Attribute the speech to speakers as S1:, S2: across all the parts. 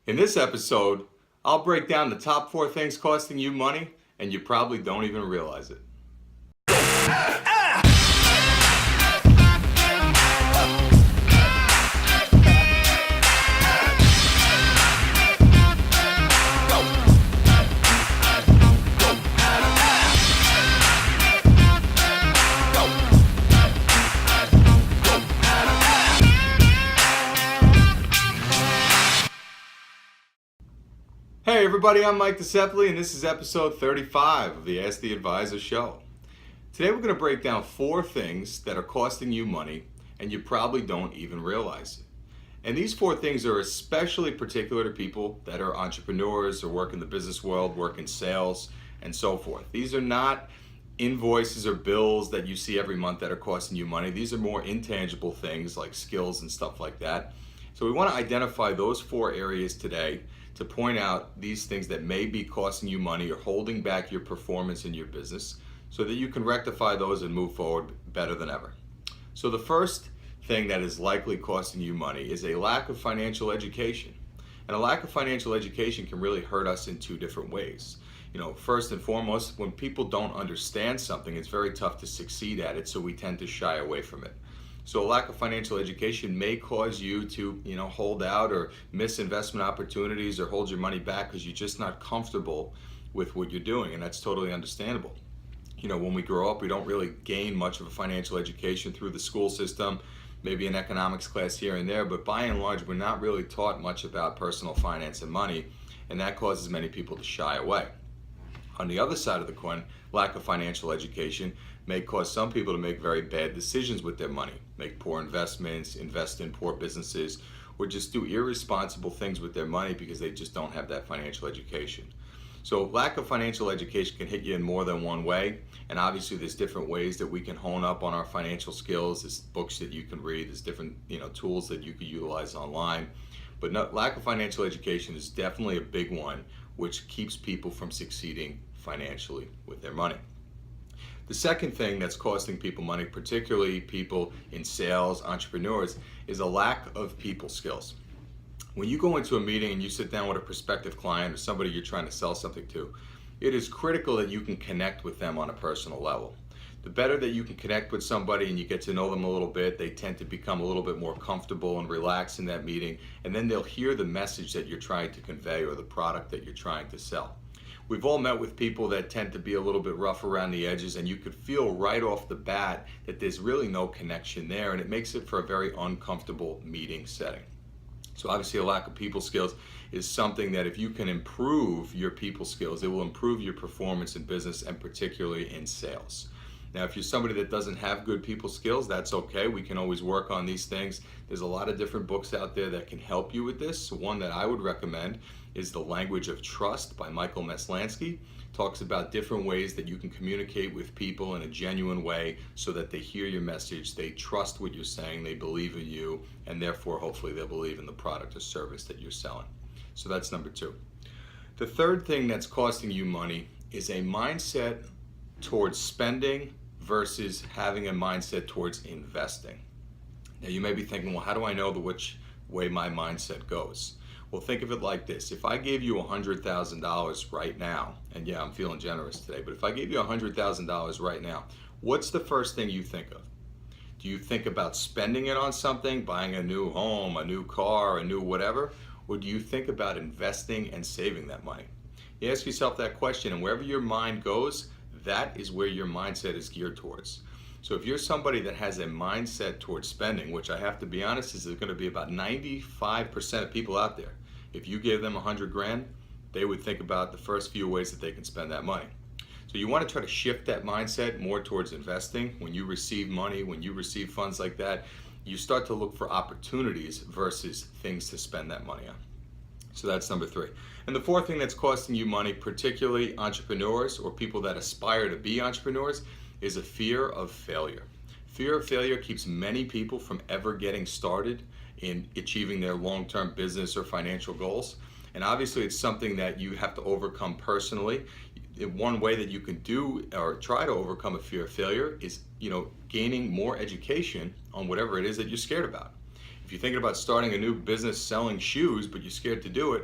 S1: In this episode, I'll break down the top 4 things costing you money and you probably don't even realize it. Hey everybody, I'm Mike Desepoli and this is episode 35 of the Ask the Advisor show. Today we're going to break down 4 things that are costing you money and you probably don't even realize it. And these 4 things are especially particular to people that are entrepreneurs or work in the business world, work in sales, and so forth. These are not invoices or bills that you see every month that are costing you money. These are more intangible things like skills and stuff like that. So we want to identify those 4 areas today to point out these things that may be costing you money or holding back your performance in your business so that you can rectify those and move forward better than ever. So the first thing that is likely costing you money is a lack of financial education. And a lack of financial education can really hurt us in 2 different ways. First and foremost, when people don't understand something, it's very tough to succeed at it, so we tend to shy away from it. So a lack of financial education may cause you to, hold out or miss investment opportunities or hold your money back because you're just not comfortable with what you're doing, and that's totally understandable. When we grow up, we don't really gain much of a financial education through the school system, maybe an economics class here and there, but by and large, we're not really taught much about personal finance and money, and that causes many people to shy away. On the other side of the coin, lack of financial education may cause some people to make very bad decisions with their money, make poor investments, invest in poor businesses, or just do irresponsible things with their money because they just don't have that financial education. So lack of financial education can hit you in more than one way, and obviously there's different ways that we can hone up on our financial skills. There's books that you can read, there's different tools that you can utilize online, but lack of financial education is definitely a big one which keeps people from succeeding financially with their money. The second thing that's costing people money, particularly people in sales, entrepreneurs, is a lack of people skills. When you go into a meeting and you sit down with a prospective client or somebody you're trying to sell something to, it is critical that you can connect with them on a personal level. The better that you can connect with somebody and you get to know them a little bit, they tend to become a little bit more comfortable and relaxed in that meeting, and then they'll hear the message that you're trying to convey or the product that you're trying to sell. We've all met with people that tend to be a little bit rough around the edges, and you could feel right off the bat that there's really no connection there, and it makes it for a very uncomfortable meeting setting. So obviously a lack of people skills is something that if you can improve your people skills, it will improve your performance in business and particularly in sales. Now, if you're somebody that doesn't have good people skills, that's okay. We can always work on these things. There's a lot of different books out there that can help you with this. One that I would recommend is The Language of Trust by MASLANSKY. Talks about different ways that you can communicate with people in a genuine way so that they hear your message, they trust what you're saying, they believe in you, and therefore hopefully they'll believe in the product or service that you're selling. So that's number 2. The third thing that's costing you money is a mindset towards spending versus having a mindset towards investing. Now you may be thinking, well, how do I know which way my mindset goes? Well, think of it like this. If I gave you $100,000 right now, and yeah, I'm feeling generous today, but if I gave you $100,000 right now, what's the first thing you think of? Do you think about spending it on something, buying a new home, a new car, a new whatever? Or do you think about investing and saving that money? You ask yourself that question, and wherever your mind goes, that is where your mindset is geared towards. So if you're somebody that has a mindset towards spending, which I have to be honest is going to be about 95% of people out there, if you gave them 100 grand, they would think about the first few ways that they can spend that money. So you want to try to shift that mindset more towards investing. When you receive money, when you receive funds like that, you start to look for opportunities versus things to spend that money on. So that's number 3. And the 4th thing that's costing you money, particularly entrepreneurs or people that aspire to be entrepreneurs, is a fear of failure. Fear of failure keeps many people from ever getting started in achieving their long-term business or financial goals. And obviously it's something that you have to overcome personally. One way that you can do or try to overcome a fear of failure is, gaining more education on whatever it is that you're scared about. If you're thinking about starting a new business selling shoes, but you're scared to do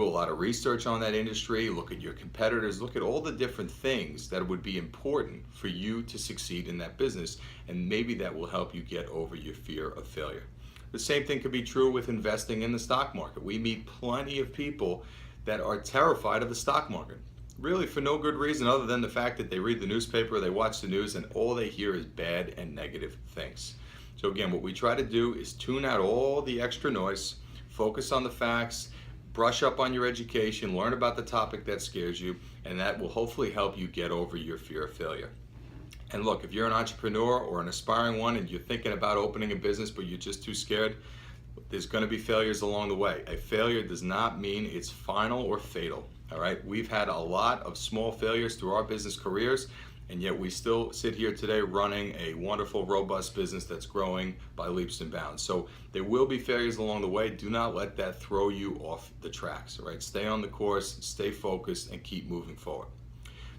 S1: a lot of research on that industry, look at your competitors, look at all the different things that would be important for you to succeed in that business, and maybe that will help you get over your fear of failure. The same thing could be true with investing in the stock market. We meet plenty of people that are terrified of the stock market, really for no good reason other than the fact that they read the newspaper, they watch the news, and all they hear is bad and negative things. So again, what we try to do is tune out all the extra noise, focus on the facts, brush up on your education, learn about the topic that scares you, and that will hopefully help you get over your fear of failure. And look, if you're an entrepreneur or an aspiring one and you're thinking about opening a business but you're just too scared, there's going to be failures along the way. A failure does not mean it's final or fatal. All right, we've had a lot of small failures through our business careers, and yet we still sit here today running a wonderful, robust business that's growing by leaps and bounds. So there will be failures along the way. Do not let that throw you off the tracks. All right, stay on the course, stay focused, and keep moving forward.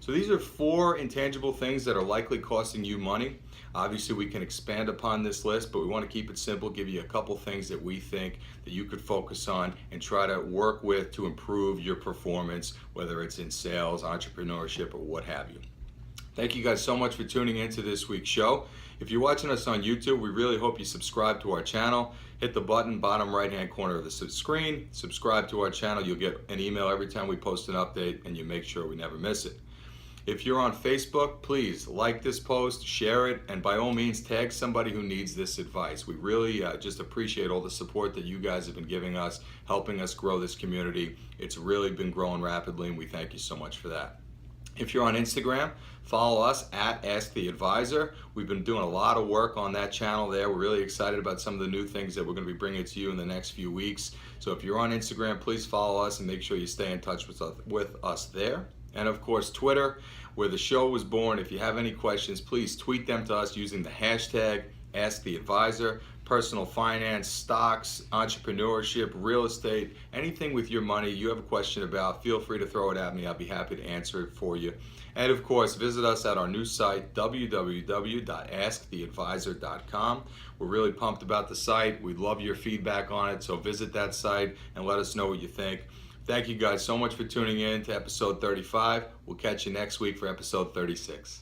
S1: So these are 4 intangible things that are likely costing you money. Obviously, we can expand upon this list, but we want to keep it simple, give you a couple things that we think that you could focus on and try to work with to improve your performance, whether it's in sales, entrepreneurship, or what have you. Thank you guys so much for tuning into this week's show. If you're watching us on YouTube, we really hope you subscribe to our channel. Hit the button, bottom right-hand corner of the screen. Subscribe to our channel. You'll get an email every time we post an update, and you make sure we never miss it. If you're on Facebook, please like this post, share it, and by all means tag somebody who needs this advice. We really just appreciate all the support that you guys have been giving us, helping us grow this community. It's really been growing rapidly, and we thank you so much for that. If you're on Instagram, follow us at asktheadvisor. We've been doing a lot of work on that channel there. We're really excited about some of the new things that we're going to be bringing to you in the next few weeks. So if you're on Instagram, please follow us and make sure you stay in touch with us there. And of course, Twitter, where the show was born. If you have any questions, please tweet them to us using the hashtag AskTheAdvisor. Personal finance, stocks, entrepreneurship, real estate, anything with your money you have a question about, feel free to throw it at me. I'll be happy to answer it for you. And of course, visit us at our new site, www.asktheadvisor.com. We're really pumped about the site. We'd love your feedback on it, so visit that site and let us know what you think. Thank you guys so much for tuning in to episode 35. We'll catch you next week for episode 36.